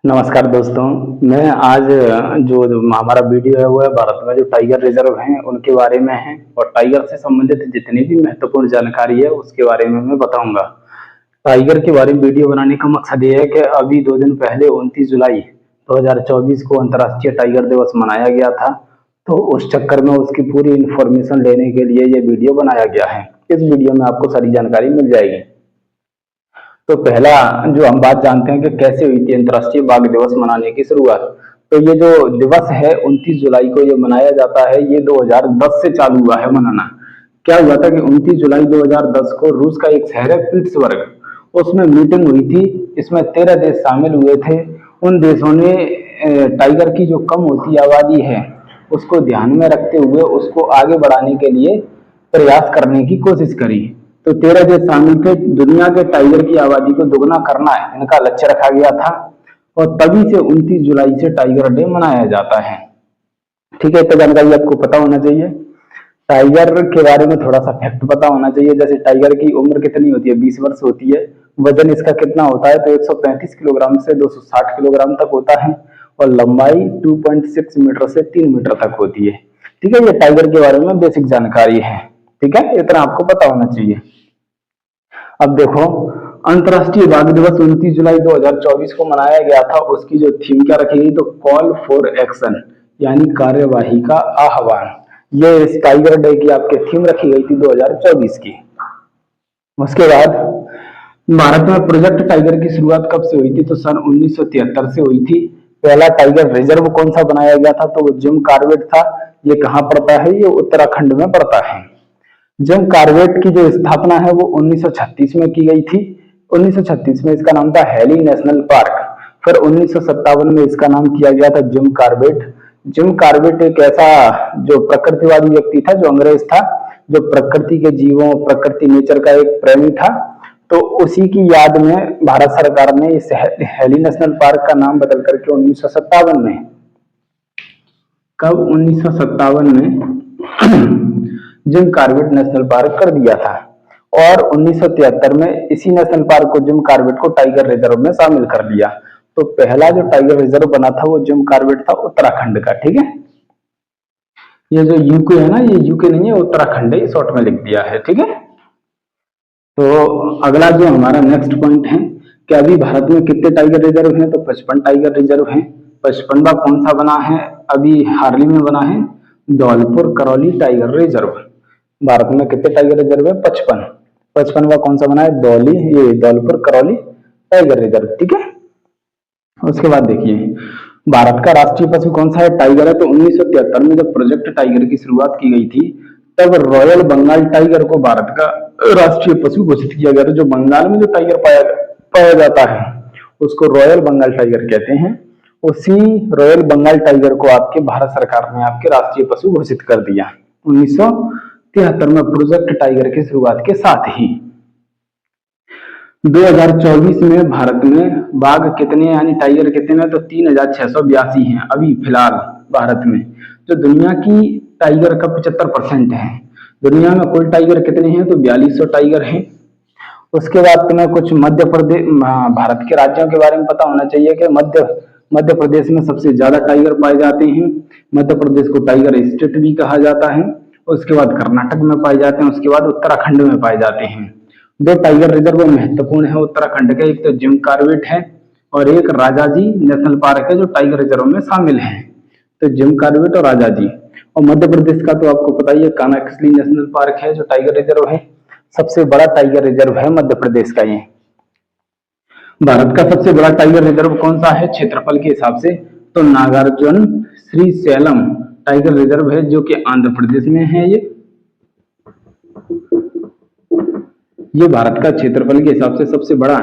नमस्कार दोस्तों। मैं आज जो हमारा वीडियो है वो है भारत में जो टाइगर रिजर्व हैं उनके बारे में है और टाइगर से संबंधित जितनी भी महत्वपूर्ण जानकारी है उसके बारे में मैं बताऊंगा। टाइगर के बारे में वीडियो बनाने का मकसद ये है कि अभी 2 दिन पहले 29 जुलाई 2024 को अंतर्राष्ट्रीय टाइगर दिवस मनाया गया था। तो उस चक्कर में उसकी पूरी इंफॉर्मेशन लेने के लिए ये वीडियो बनाया गया है। इस वीडियो में आपको सारी जानकारी मिल जाएगी। तो पहला जो हम बात जानते हैं कि कैसे हुई थी अंतर्राष्ट्रीय बाघ दिवस मनाने की शुरुआत। तो ये जो दिवस है 29 जुलाई को ये मनाया जाता है, ये 2010 से चालू हुआ है मनाना। क्या हुआ था कि 29 जुलाई 2010 को रूस का एक शहर है पिट्सबर्ग, उसमें मीटिंग हुई थी। इसमें 13 देश शामिल हुए थे। उन देशों ने टाइगर की जो कम होती आबादी है उसको ध्यान में रखते हुए उसको आगे बढ़ाने के लिए प्रयास करने की कोशिश करी। तो 13 देश शामिल थे। दुनिया के टाइगर की आबादी को दुगना करना है इनका लक्ष्य रखा गया था और तभी से 29 जुलाई से टाइगर डे मनाया जाता है। ठीक है, इतना जानकारी आपको पता होना चाहिए। टाइगर के बारे में थोड़ा सा फैक्ट पता होना चाहिए। जैसे टाइगर की उम्र कितनी होती है, 20 वर्ष होती है। वजन इसका कितना होता है तो 135 किलोग्राम से 260 किलोग्राम तक होता है और लंबाई 2.6 मीटर से 3 मीटर तक होती है। ठीक है, ये टाइगर के बारे में बेसिक जानकारी है। ठीक है, इतना आपको पता होना चाहिए। अब देखो, अंतरराष्ट्रीय बाघ दिवस 29 जुलाई 2024 को मनाया गया था। उसकी जो थीम क्या रखी गई तो कॉल फॉर एक्शन, यानी कार्यवाही का आह्वान। ये इस टाइगर डे की आपके थीम रखी गई थी 2024 की। उसके बाद भारत में प्रोजेक्ट टाइगर की शुरुआत कब से हुई थी तो सन 1973 से हुई थी। पहला टाइगर रिजर्व कौन सा बनाया गया था तो वो जिम कॉर्बेट था। ये कहाँ पड़ता है, ये उत्तराखंड में पड़ता है। जिम कॉर्बेट की जो स्थापना है वो 1936 में की गई थी। 1936 में इसका नाम था हेली नेशनल पार्क। फिर 1957 में इसका नाम किया गया था जिम कॉर्बेट। जिम कॉर्बेट एक ऐसा जो प्रकृतिवादी व्यक्ति था, जो अंग्रेज था, जो प्रकृति के जीवों, प्रकृति नेचर का एक प्रेमी था। तो उसी की याद में भारत सरकार ने इस हेली नेशनल पार्क का नाम बदल करके 1957 में, कब 1957 में जिम कॉर्बेट नेशनल पार्क कर दिया था। और 1973 में इसी नेशनल पार्क को, जिम कॉर्बेट को टाइगर रिजर्व में शामिल कर लिया। तो पहला जो टाइगर रिजर्व बना था वो जिम कॉर्बेट था, उत्तराखंड का। ठीक है, ये जो यूके है ना, ये यूके नहीं है, उत्तराखंड है, शॉर्ट में लिख दिया है। ठीक है, तो अगला जो हमारा नेक्स्ट पॉइंट है कि अभी भारत में कितने टाइगर रिजर्व हैं तो 55 टाइगर रिजर्व हैं। 55वां कौन सा बना है, अभी हाल ही में बना है, धौलपुर करौली टाइगर रिजर्व। भारत में कितने टाइगर रिजर्व है, 55। 55वां कौन सा बना है, ये धौलपुर करौली टाइगर रिजर्व। ठीक है, उसके बाद देखिए भारत का राष्ट्रीय पशु कौन सा है, टाइगर है। तो 1973 में जब प्रोजेक्ट टाइगर की शुरुआत की गई थी तब रॉयल बंगाल टाइगर को भारत का राष्ट्रीय पशु घोषित किया गया था। जो बंगाल में जो टाइगर पाया जाता है उसको रॉयल बंगाल टाइगर कहते हैं। उसी रॉयल बंगाल टाइगर को आपके भारत सरकार ने आपके राष्ट्रीय पशु घोषित कर दिया 1973 में प्रोजेक्ट टाइगर की शुरुआत के साथ ही। 2024 में भारत में बाघ कितने, यानी टाइगर कितने, तो 3682 हैं अभी फिलहाल भारत में। जो दुनिया की टाइगर का 75% है। दुनिया में कुल टाइगर कितने हैं तो 4200 टाइगर हैं। उसके बाद तुम्हें कुछ मध्य प्रदेश, भारत के राज्यों के बारे में पता होना चाहिए कि मध्य प्रदेश में सबसे ज्यादा टाइगर पाए जाते हैं। मध्य प्रदेश को टाइगर स्टेट भी कहा जाता है। उसके बाद कर्नाटक में पाए जाते हैं, उसके बाद उत्तराखंड में पाए जाते हैं। दो टाइगर रिजर्व महत्वपूर्ण है उत्तराखंड के, एक तो जिम कॉर्बेट है और एक राजाजी नेशनल पार्क है जो टाइगर रिजर्व में शामिल है। तो जिम कॉर्बेट और राजाजी। और मध्य प्रदेश का तो आपको पता ही है, कानाकसली नेशनल पार्क है जो टाइगर रिजर्व है। सबसे बड़ा टाइगर रिजर्व है मध्य प्रदेश का ये। भारत का सबसे बड़ा टाइगर रिजर्व कौन सा है क्षेत्रफल के हिसाब से तो Nagarjuna Srisailam tiger reserve है जो कि आंध्र प्रदेश में है। ये भारत का क्षेत्रफल के हिसाब से सबसे बड़ा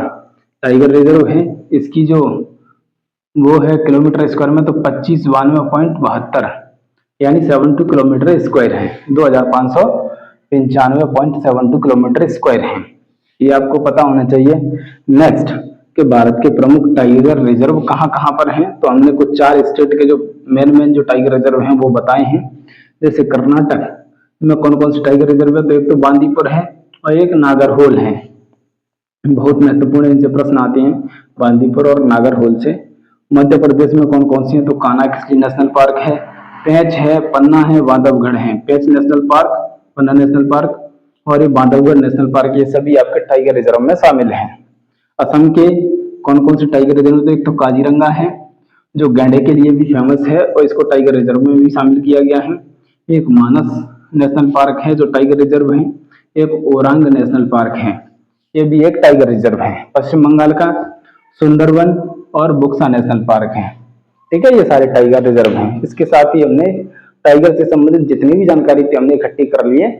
टाइगर रिजर्व है। इसकी जो वो है किलोमीटर स्क्वायर में तो 2592.72 यानी 72 किलोमीटर स्क्वायर है। 2595.72 किलोमीटर स्क्वायर है। ये आपको पता होना चाहिए। नेक्स्ट कि भारत के प्रमुख टाइगर रिजर्व कहाँ कहाँ पर हैं तो हमने कुछ 4 स्टेट के जो मेन जो टाइगर रिजर्व हैं वो बताए हैं। जैसे कर्नाटक में कौन कौन से टाइगर रिजर्व है तो एक तो बांदीपुर है और एक नागरहोल है। बहुत महत्वपूर्ण इनसे प्रश्न आते हैं बांदीपुर और नागरहोल से। मध्य प्रदेश में कौन कौन सी है, तो कान्हा नेशनल पार्क है, पेंच है, पन्ना है, बांधवगढ़ है। पेंच नेशनल पार्क, पन्ना नेशनल पार्क और ये बांधवगढ़ नेशनल पार्क, ये सभी आपके टाइगर रिजर्व में शामिल हैं। असम के कौन कौन से टाइगर रिजर्व, तो एक तो काजीरंगा है जो गैंडे के लिए भी फेमस है और इसको टाइगर रिजर्व में भी शामिल किया गया है। एक मानस नेशनल पार्क है जो टाइगर रिजर्व है। एक ओरांग नेशनल पार्क है, ये भी एक टाइगर रिजर्व है। पश्चिम बंगाल का सुंदरवन और बुक्सा नेशनल पार्क है। ठीक है, ये सारे टाइगर रिजर्व हैं। इसके साथ ही हमने टाइगर से संबंधित जितनी भी जानकारी थी हमने इकट्ठी कर ली है।